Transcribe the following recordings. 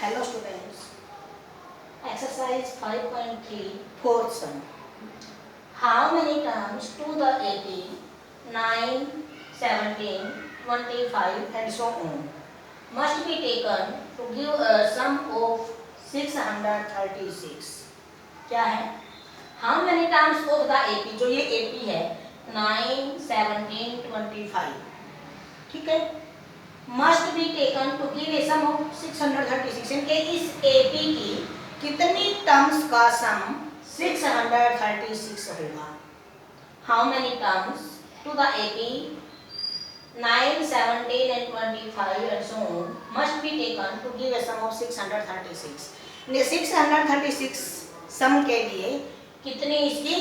Hello students. Exercise 5.3 fourth sum. How many terms to the AP 9, 17, 25 and so on must be taken to give a sum of 636? क्या है? How many terms of the AP, जो ये AP है 9, 17, 25, ठीक है, must be taken to give a sum of 636. इनके इस AP की कितनी टर्म्स का सम 636 होगा? How many terms to the AP 9, 17 and 25 and so on must be taken to give a sum of 636. ये 636 सम के लिए कितनी इसकी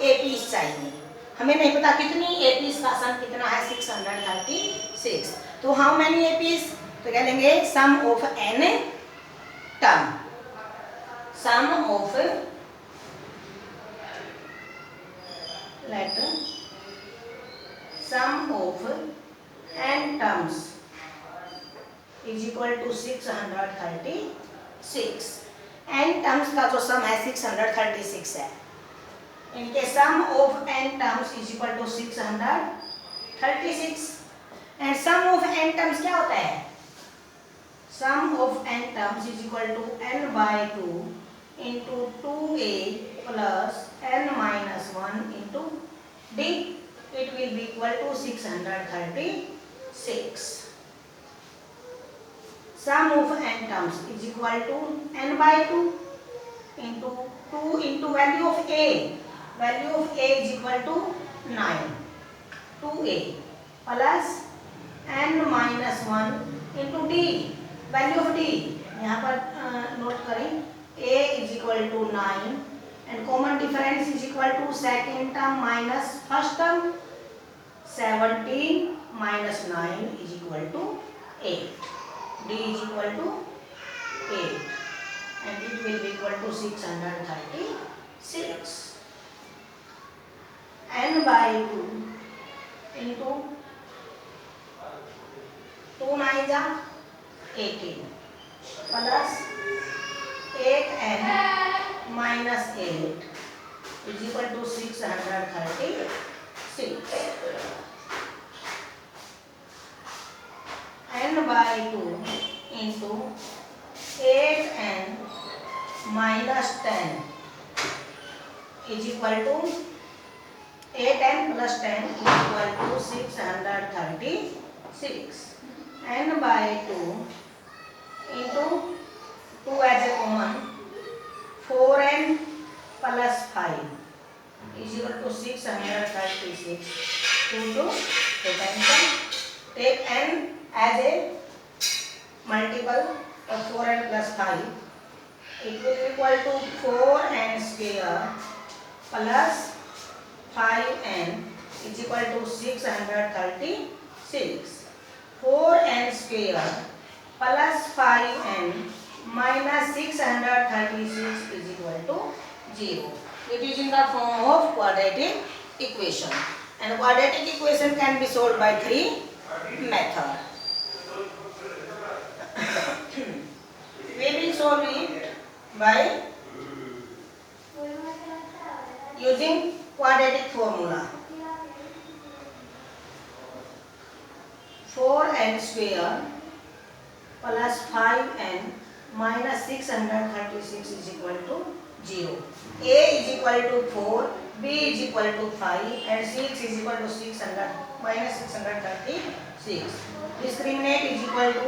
APs चाहिए? हमें नहीं पता कितनी APs का सम कितना है 636. तो हाउ मैनी APs? तो कह लेंगे sum of n term. Sum of letter sum of n terms is equal to 636. n terms का जो सम है 636 है. इनके sum of n terms is equal to 636. And sum of n terms क्या होता है? Sum of n terms is equal to n by 2 into 2a plus n minus 1 into d. It will be equal to 636. Sum of n terms is equal to n by 2 into 2 into value of a. Value of a is equal to 9. 2a plus n minus 1 into d. Value of d यहाँ पर note करें. a is equal to 9 and common difference is equal to second term minus first term. 17 minus 9 is equal to 8. d is equal to 8 and it will be equal to 636. n by 2 into 2 9 जा 18 plus 8n minus 8 is equal to 636. n by 2 into 8n minus 10 is equal to 8n plus 10 is equal to 636. n by 2 into 2 as a common 4n plus 5 is equal to 636. 2 to the cancel. Take n as a multiple of 4n plus 5. It will be equal to 4n square plus 5n is equal to 636. 4n square plus 5n minus 636 is equal to 0. It is in the form of quadratic equation. And quadratic equation can be solved by 3 methods. We will solve it by using quadratic formula. 4n square plus 5n minus 636 is equal to 0. A is equal to 4, B is equal to 5 and 6 is equal to 600 minus 636. Discriminant is equal to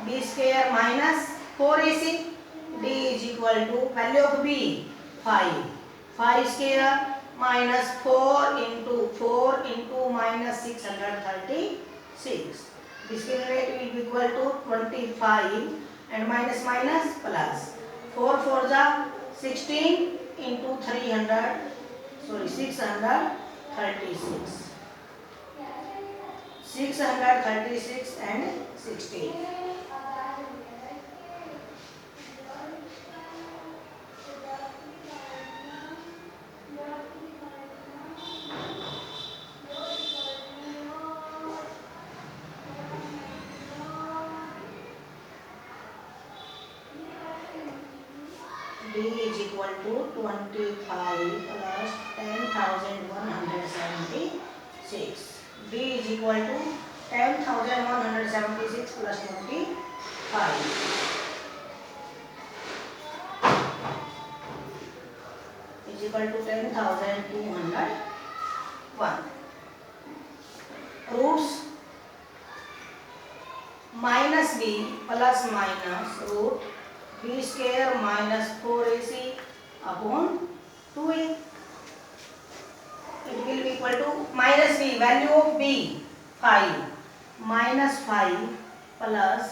B square minus 4AC. D is equal to value of B 5. 5 square minus 4 into minus 636. Discriminant will be equal to 25 and minus minus plus 4 4 जा 16 into 636. 636 and 16. Equal to 25 plus 10,176. D is equal to 10,176 plus 25 is equal to 10,201. Roots minus b plus minus root b square minus 4ac upon 2a. It will be equal to minus b, value of b 5 minus 5 plus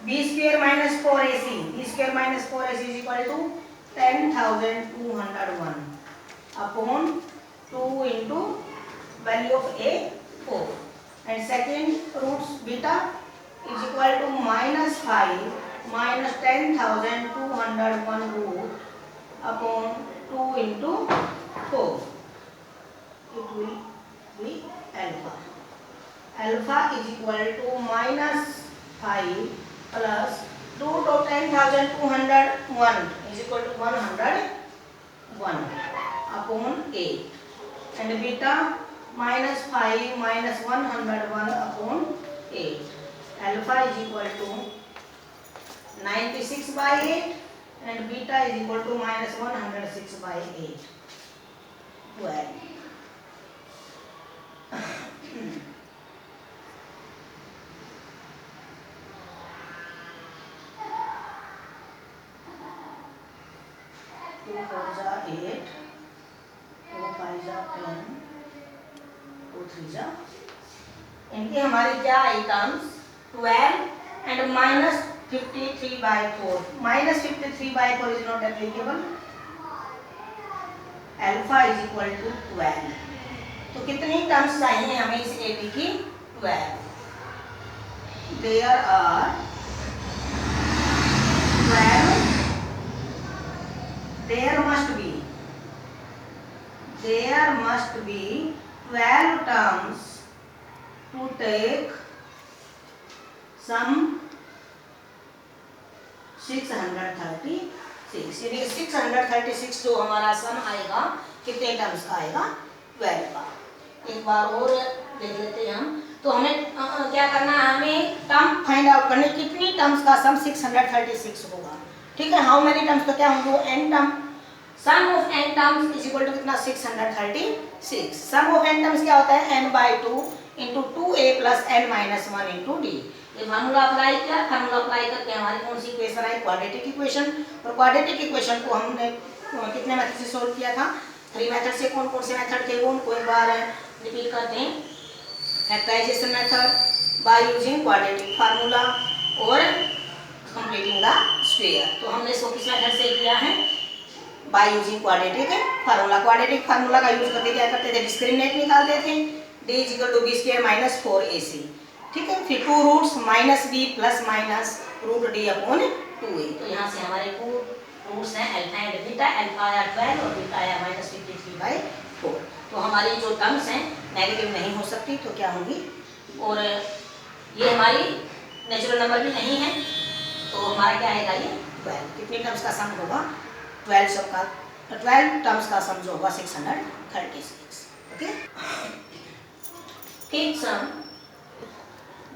b square minus 4ac. b square minus 4ac is equal to 10,201 upon 2 into value of a 4. And second roots beta is equal to minus 5 minus 10,201 root upon 2 into 4. It will be alpha. Alpha is equal to minus 5 plus root of 10,201 is equal to 101 upon 8. And beta minus 5 minus 101 upon 8. Alpha is equal to 96 by 8 and beta is equal to minus 106 by 8. 12. Two 4s are 8, 2 5s are 10, 2 3s are. इनकी हमारी क्या आई terms 12 and minus 53 by 4. Minus 53 by 4 is not applicable. Alpha is equal to 12. तो कितनी terms चाहिए हमें इस AP की 12. There are 12. There must be 12 terms to take sum 636. यानी 636 जो हमारा सम आएगा कितने टर्म्स का आएगा 12 का. एक बार और देख लेते हैं हम. तो हमें क्या करना है, हमें टर्म फाइंड आउट करने कितनी टर्म्स का सम 636 होगा. ठीक है, हाउ मेनी टर्म्स तो क्या होंगे n term. Sum of n terms is equal to कितना 636. सम ऑफ n टर्म्स क्या होता है n by 2 into 2a plus n minus 1 into d. ये फार्मूला अप्लाई किया. फार्मूला अप्लाई करके हमारी कौन सी इक्वेशन आई, क्वाड्रेटिक इक्वेशन. और क्वाड्रेटिक इक्वेशन को हमने कितने मेथड से सॉल्व किया था, 3 मेथड से. कौन कौन से मेथड थे वो उनको एक बार रिपीट करते हैं. Factorization method by using quadratic formula और कंप्लीटिंग द स्क्वायर. तो हमने इसको किस मेथड से किया है, by using quadratic formula. Quadratic formula का यूज करके क्या करते थे, डिस्क्रिमिनेंट निकालते थे. d is equal to b square minus 4ac. ठीक है, फिर 2 roots minus b plus minus root d upon 2a. तो यहाँ से हमारे 2 रूट्स हैं अल्फा एंड बीटा. अल्फा आया 12 और बीटा आया माइनस 53 by 4. तो हमारी जो टर्म्स हैं नेगेटिव नहीं हो सकती, तो क्या होंगी, और ये हमारी नेचुरल नंबर भी नहीं है, तो हमारा क्या आएगा ये 12. कितनी टर्म्स का सम होगा 12 टर्म्स का सम जो होगा 636. Okay. Fifth sum.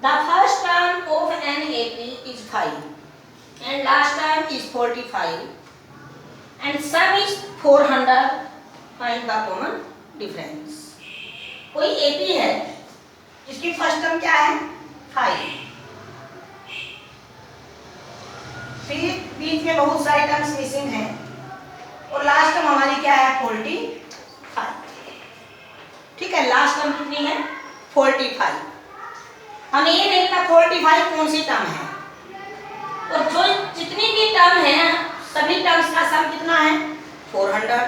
The first term of an AP is 5 and last term is 45 and sum is 400. Find the common difference. कोई AP है जिसकी फर्स्ट टर्म क्या है 5, फिर बीच में बहुत सारे टर्म्स मिसिंग हैं और लास्ट टर्म हमारी क्या है 45. ठीक है, लास्ट टर्म कितनी है 45. हमें ये देखना 45 कौन सी टर्म है, और जो जितनी भी टर्म है सभी टर्म्स का सम कितना है 400.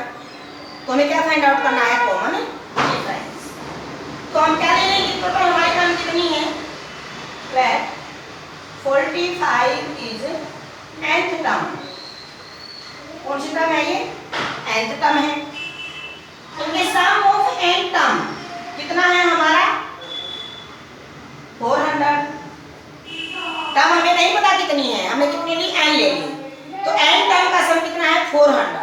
तो हमें क्या फाइंड आउट करना है कॉमन डिफरेंस. तो हम क्या ले लेंगे, टोटल हमारी टर्म कितनी है 12. 45 इज nth टर्म. कौन सी टर्म है ये nth टर्म है. तो ये सम ऑफ n टर्म कितना है हमारा 400. टर्म हमें नहीं पता कितनी है, हमने कितनी ली n ले ली, तो n टर्म का सम कितना है 400.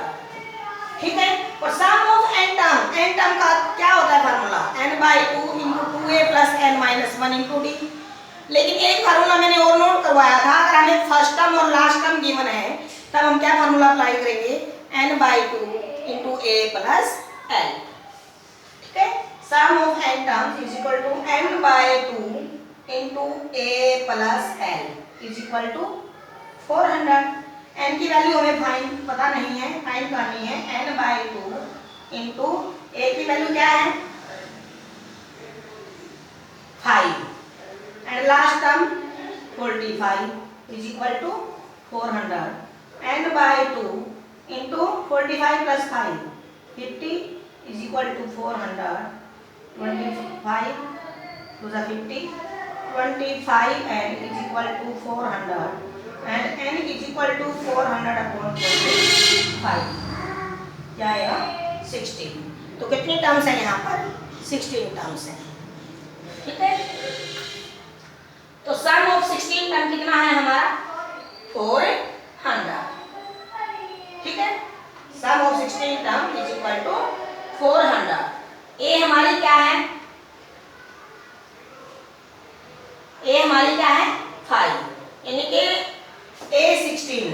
ठीक है। और सम ऑफ एन टर्म का क्या होता है formula, n/2 into 2a plus n minus 1 into D. लेकिन एक फार्मूला मैंने और नोट करवाया था, अगर हमें फर्स्ट टर्म और लास्ट टर्म गिवन है तब हम क्या फार्मूला अप्लाई करेंगे, n/2 into a plus l। ठीक है, sum of n terms is equal to n/2 into a plus l is equal to 400। n की वैल्यू हमें फाइंड पता नहीं है, फाइंड करनी है। n/2 इंटू a की वैल्यू क्या है 5 and last term 45 is equal to 400। n/2 into 45 plus 5 50 is equal to 400। 25 to the 50 25 and is equal to 400 and n is equal to 400 upon 45 क्या आएगा 16। तो कितनी टर्म्स है यहाँ पर 16 टर्म्स है। ठीक है, तो सम ऑफ 16 टर्म कितना है हमारा 400। ठीक है, sum of 16 term is equal to 400। A हमारी क्या है, ए हमारी क्या है 5, यानी कि ए 16।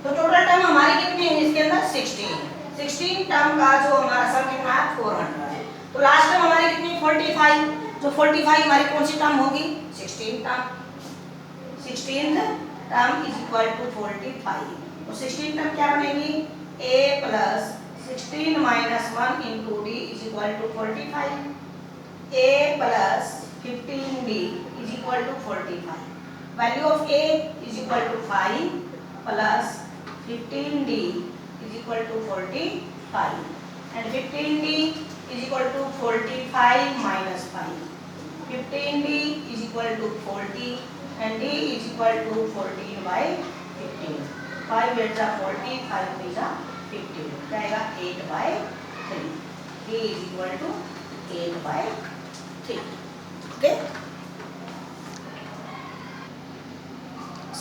तो टोटल टर्म हमारी कितनी है इसके अंदर 16 टर्म का जो हमारा सम कितना है 400। तो लास्ट टर्म हमारी कितनी 45, जो 45 हमारी कौन सी टर्म होगी 16 term. 16th term is equal to 45। तो 16 टर्म क्या बनेगी a plus 16 minus 1 into d is equal to 45। a plus 15d is equal to 45। Value of a is equal to 5 plus 15d is equal to 45 and 15d is equal to 45 minus 5। 15d is equal to 40 and d is equal to 14 by 15। 5 8 जा 40, 5 3 जा 15, क्या आएगा 8 by 3। d is equal to 8 by 3। Okay,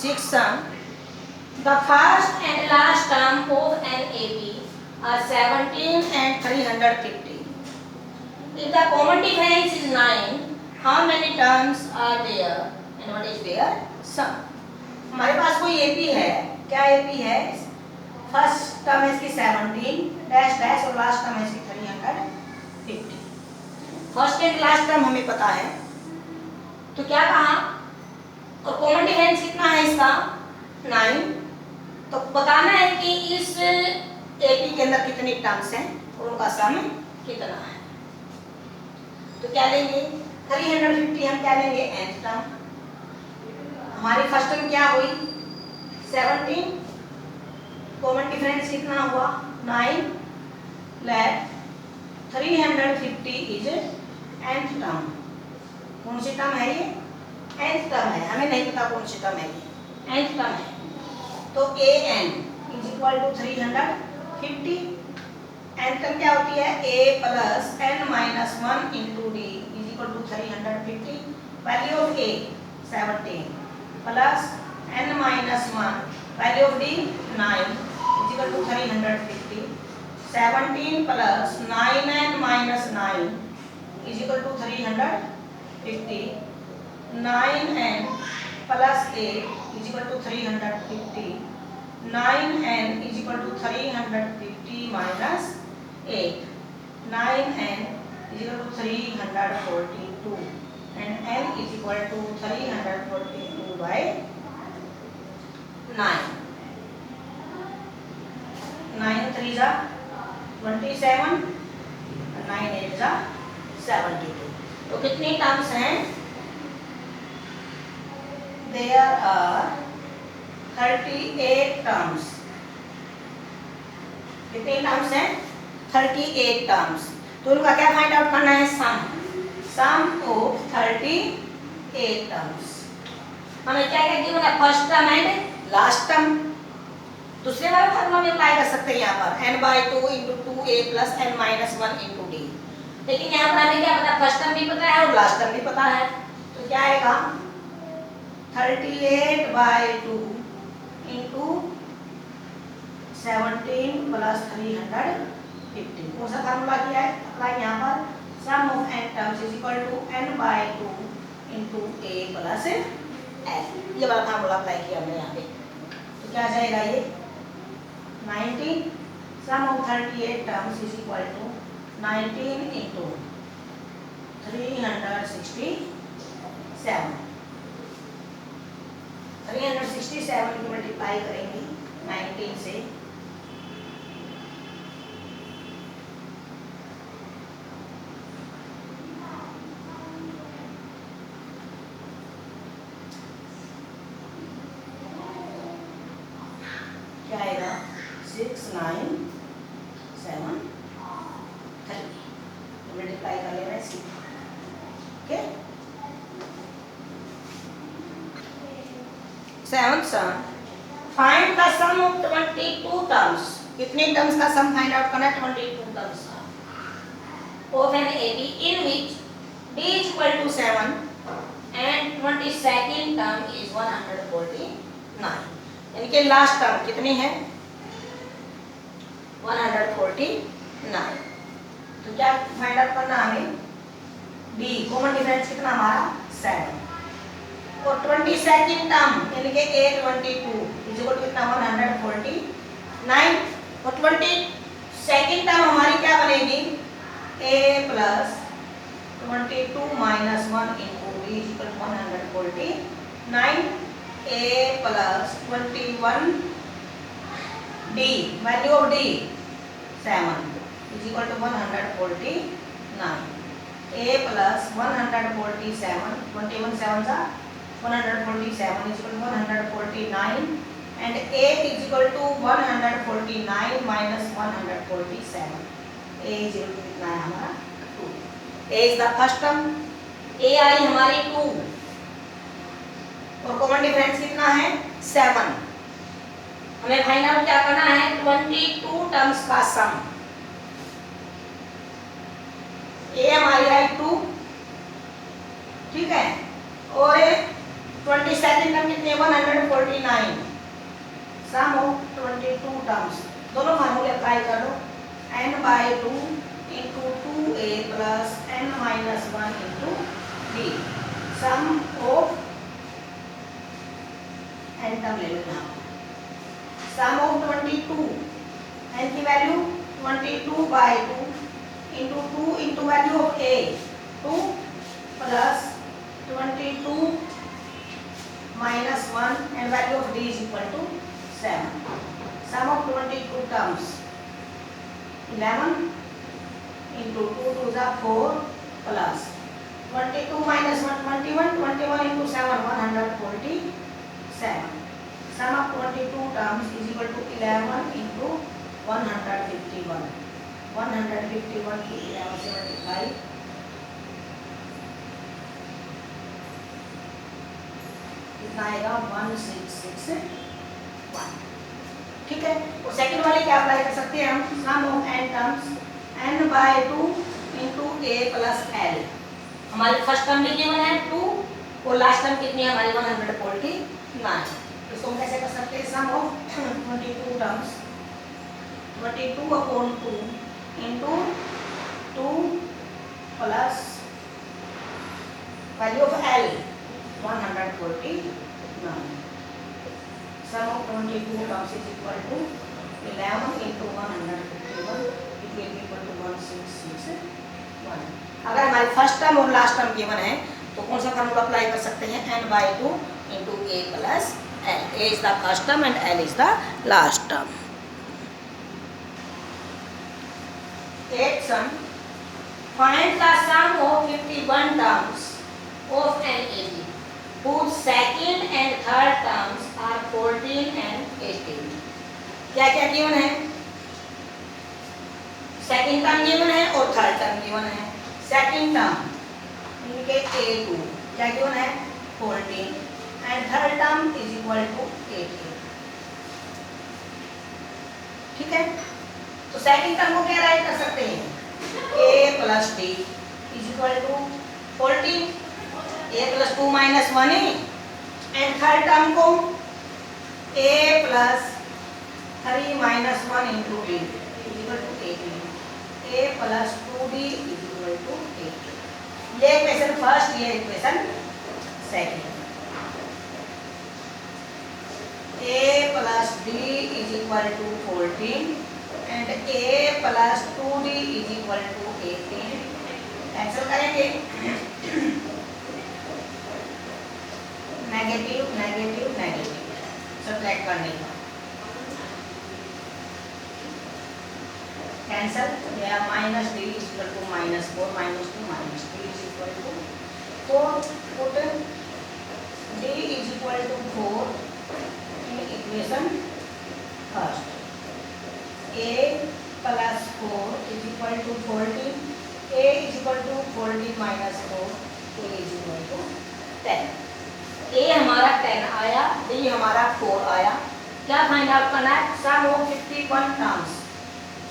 6 sum the first and last term of an AP are 17 and 350। if the common difference is 9, how many terms are there and what is their sum। हमारे पास कोई AP है, क्या AP है, first term है इसकी 17 dash dash और last term है इसकी 350। फर्स्ट एंड लास्ट टर्म हमें पता है, तो क्या कहा, और कॉमन डिफरेंस कितना है इसका 9। तो बताना है कि इस एपी के अंदर कितनी टर्म्स हैं और उनका सम कितना है। तो क्या लेंगे 350, हम क्या लेंगे nth टर्म। हमारी फर्स्ट टर्म क्या हुई 17, कॉमन डिफरेंस कितना हुआ 9, लेट 350 इज nth टर्म। कौन सी टर्म है ये nth टर्म है, हमें नहीं पता कौन सी टर्म है ये nth टर्म है। तो an is equal to 350। nth term क्या होती है a plus n minus 1 into d is equal to 350। Value of a 17 plus n minus 1, value of d 9 is equal to 350। 17 plus 9n minus 9 is equal to 350। 9n plus a is equal to 350। 9n is equal to 350 minus 8। 9n is equal to 342 and n is equal to 342 by 9। 9 3 जा 27 और 9 8 जा 72। तो कितनी terms हैं, there are 38 terms. कितनी terms हैं 38 terms. तो उनका क्या फाइंड आउट करना है सम ऑफ 38 टर्म्स। हमें क्या क्या गिवन है first term and last term. दूसरे वाले फार्मूला में अप्लाई कर सकते हैं यहाँ पर n/2 into 2a plus n minus 1 into D. लेकिन यहाँ पर हमें क्या पता, फर्स्ट टर्म भी पता है और लास्ट टर्म भी पता है, तो क्या आएगा 38/2 इंटू 17 प्लस 350। कौन सा फार्मूला किया है अप्लाई यहाँ पर, sum of n terms is equal to n/2 into a plus l, ये वाला फार्मूला अप्लाई किया हमने यहाँ पे। तो क्या जाएगा ये 19, sum of 38 terms is equal to 19 into 367 की मल्टीप्लाई करेंगे 19 से, क्या आएगा 69730, मल्टीप्लाई कर लेना इसी। Okay, 7th sum, find the sum of 22 terms। कितने टर्म्स का सम फाइंड आउट करना है, 22 टर्म्स का of an AB in which D is equal to 7 and 22nd term is 149। यानी कि लास्ट टर्म कितनी है 149। तो क्या फाइंड आउट करना हमें, D कॉमन डिफरेंस कितना हमारा 7 और 22nd टर्म यानी कि A22 इज इक्वल टू कितना 149 और 22nd टर्म हमारी क्या बनेगी A plus 22 minus 1 into D is equal to 149, A plus 21 D, value of D 7 is equal to 149, A plus 147 21 7 सा 147 is equal to 149 and A is equal to 149 minus 147, A is equal to कितना है हमारा 2। A is the first term, A आई हमारी 2 और common difference कितना है 7। हमें find out क्या करना है 22 टर्म्स का सम। A हमारी आई 2, ठीक है, और 22nd टर्म कितनी है 149, सम ऑफ 22 टर्म्स, दोनों फार्मूले अप्लाई कर लो, n/2 into 2a plus n minus 1 into d, sum of n term ले लो यहाँ, सम ऑफ 22 n की value 22/2 into 2 into value of a 2 plus 22 minus 1 and value of D is equal to 7. Sum of 22 terms 11 into 2 to the 4 plus 22 minus 1 21 21 into 7 147. Sum of 22 terms is equal to 11 into 151. 151 की 11 से multiply कितना आएगा 1661, ठीक है। और second वाले क्या apply कर सकते हैं हम, sum of n terms n/2 into a plus l, हमारी फर्स्ट टर्म भी गिवन है 2 और लास्ट टर्म कितनी है हमारी 149। इसको हम कैसे कर सकते हैं, sum of 22 terms 22/2 into 2 plus value of l 149, sum of 22 terms is equal to 11 into 151, it will be equal to 1661। अगर हमारी फर्स्ट टर्म और लास्ट टर्म गिवन है तो कौन सा फार्मूला अप्लाई कर सकते हैं, n/2 into a plus l, a is the first term and l is the last term। 8th sum, find the sum of 51 terms of an AB whose second and third terms are 14 and 18। क्या क्या given है, second term given है और third term given है। Second term इनके A2 क्या given है 14 and third term is equal to 18, ठीक है। तो सेकंड टर्म को क्या राइट कर सकते हैं a plus d is equal to 14. a plus 2 minus 1 है एंड थर्ड टर्म को a plus 3 minus 1 into d is equal to 18. a plus 2d is equal to 18. ये इक्वेशन फर्स्ट, ये equation second. a plus d is equal to 14 and a plus 2d is equal to 18. Cancel करेंगे, negative negative negative subtract करने का cancel, या minus d is equal to minus 4 minus 2 minus 3 is equal to 4. Put d is equal to 4 equation first. a plus 4 is equal to 14. a is equal to 14 minus 4. a is equal to 10. a हमारा 10 आया, d हमारा 4 आया. क्या find out करना है? Sum of 51 terms.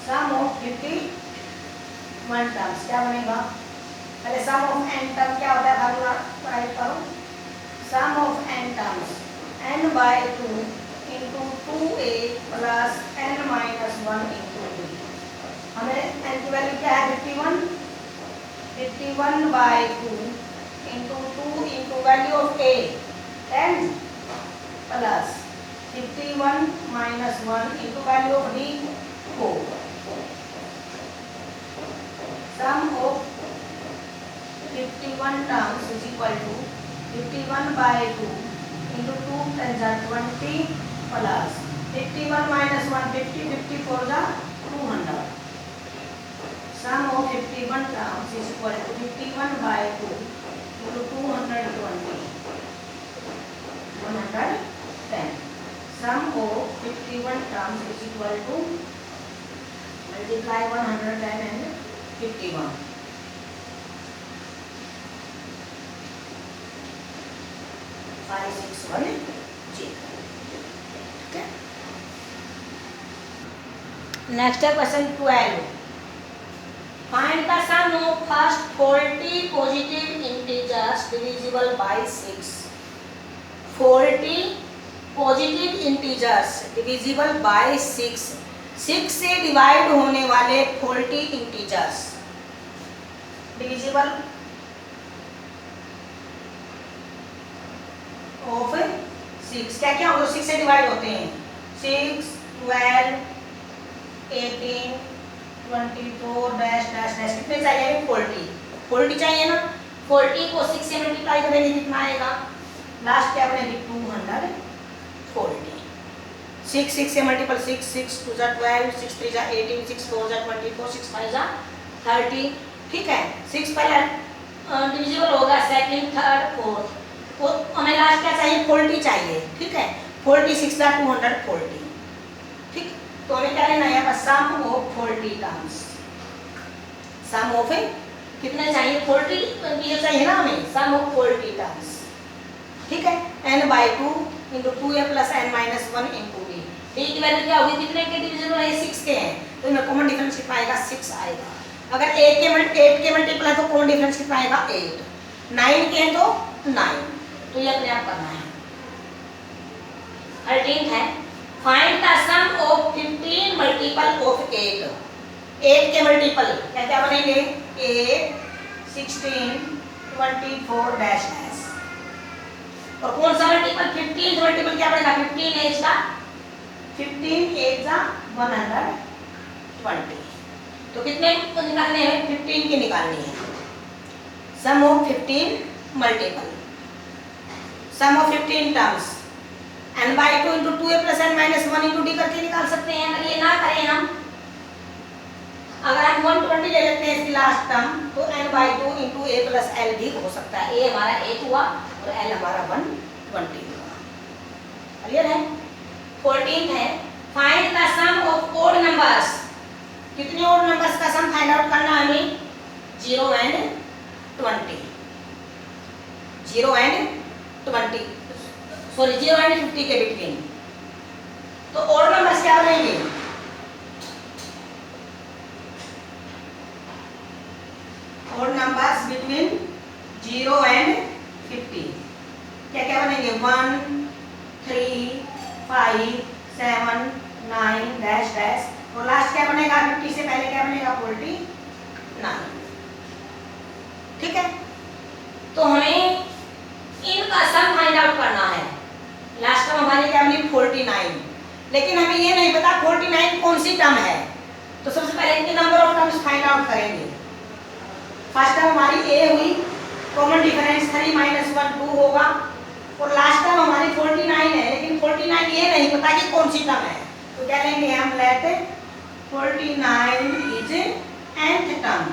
Sum of 51 terms क्या बनेगा? पहले सम ऑफ n टर्म क्या होता है फार्मूला राइट करो. Sum of n terms n by 2 into 2a plus n minus 1 into d. हमें n की वैल्यू क्या है? 51. 51 by 2 into 2 into value of a 10 plus 51 minus 1 into value of d 4. Sum of 51 terms is equal to 51 by 2 into 2 10 are 20 plus 51 minus 1 50 54 are 200. Sum of 51 terms is equal to 51 by 2 into 220 110. Sum of 51 terms is equal to multiply 110 and 51. Five, 6, 1, 0. Okay. Next question 12. Find the sum of first 40 positive integers divisible by 6. 40 positive integers divisible by 6. 6 से divide होने वाले 40 integers divisible of 6. क्या क्या होगा? 6 से divide होते हैं. 6 12 18 24 dash dash dash. कितने चाहिए? 40. 40 चाहिए ना. 40 को 6 से मल्टीप्लाई करेंगे कितना आएगा? लास्ट क्या बनेगी? 240. 6 6 से मल्टीपल 6 6 2 जा 12 6 3 जा 18 6 4 जा 24 6 5 जा 30. ठीक है. 6 पहले डिविजिबल होगा, सेकंड थर्ड फोर्थ. तो हमें लास्ट क्या चाहिए? 40 चाहिए. ठीक है. 46 जा 240. ठीक. तो हमें क्या लेना है? Sum of 40 terms. Sum of कितने चाहिए? 40 ये चाहिए ना हमें. सम ऑफ 40 टर्म्स. ठीक है. n by 2 into 2a plus n minus 1 into d. d की वैल्यू क्या होगी? कितने के डिविजिबल है? 6 के हैं. तो इनमें कॉमन डिफरेंस कितना आएगा? 6 आएगा. अगर 8 के मल्टीपल है तो कॉमन डिफरेंस कितना आएगा? 8. 9 के हैं तो 9. तो ये अपने आप करना है. 13 है. Find the sum of 15 multiple of 8. 8 के मल्टीपल क्या क्या बनेंगे? 8 16 24 डैश डैश. और कौन सा मल्टीपल? 15 मल्टीपल क्या बनेगा? 15 एज का 15 एज का 120. तो कितने निकालने हैं? 15 के निकालनी है. Sum of 15 multiple. Sum of 15 terms n by 2 into 2a plus n minus 1 into d करके निकाल सकते हैं. अगर ये ना करें हम, अगर हम 120 ले लेते हैं इसकी लास्ट टर्म, तो n by 2 into a plus l भी हो सकता है. a हमारा 8 हुआ और l हमारा 120 हुआ. क्लियर है. 14 है. Find the sum of odd numbers. कितने ओड नंबर्स का सम फाइंड आउट करना है हमें? 0 and 20. 0 and 20 सॉरी 0 and 50 के बिटवीन. तो ओड नंबर्स क्या बनेंगे? 1 3 5 7 9 डैश डैश, और लास्ट क्या बनेगा 50 से पहले क्या बनेगा 49। ठीक है, तो हमें इनका सम फाइंड आउट करना है। लास्ट टर्म हमारी क्या बनी 49, लेकिन हमें ये नहीं पता 49 कौन सी टर्म है, तो सबसे पहले इनके number of terms find out करेंगे। फर्स्ट टर्म हमारी ए हुई, कॉमन डिफरेंस 3 - 1 2 होगा, और लास्ट टर्म हमारी 49 है, लेकिन 49 ये नहीं पता कि कौन सी टर्म है, तो क्या लेंगे हम लेट 49 इज nth टर्म,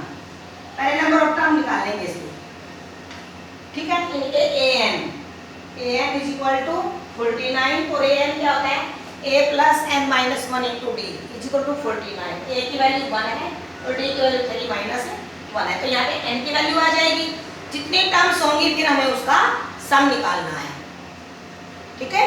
पहले नंबर ऑफ टर्म निकालेंगे इसलिए। ठीक है, इनके an इज इक्वल टू 49, और an क्या होता है a plus n minus 1 into d is equal to 49। a की वैल्यू 1 है और d की वैल्यू 3 माइनस 1 है, तो यहाँ पे n की वैल्यू आ जाएगी। जितनी टर्म्स होंगी फिर हमें उसका सम निकालना है। ठीक है,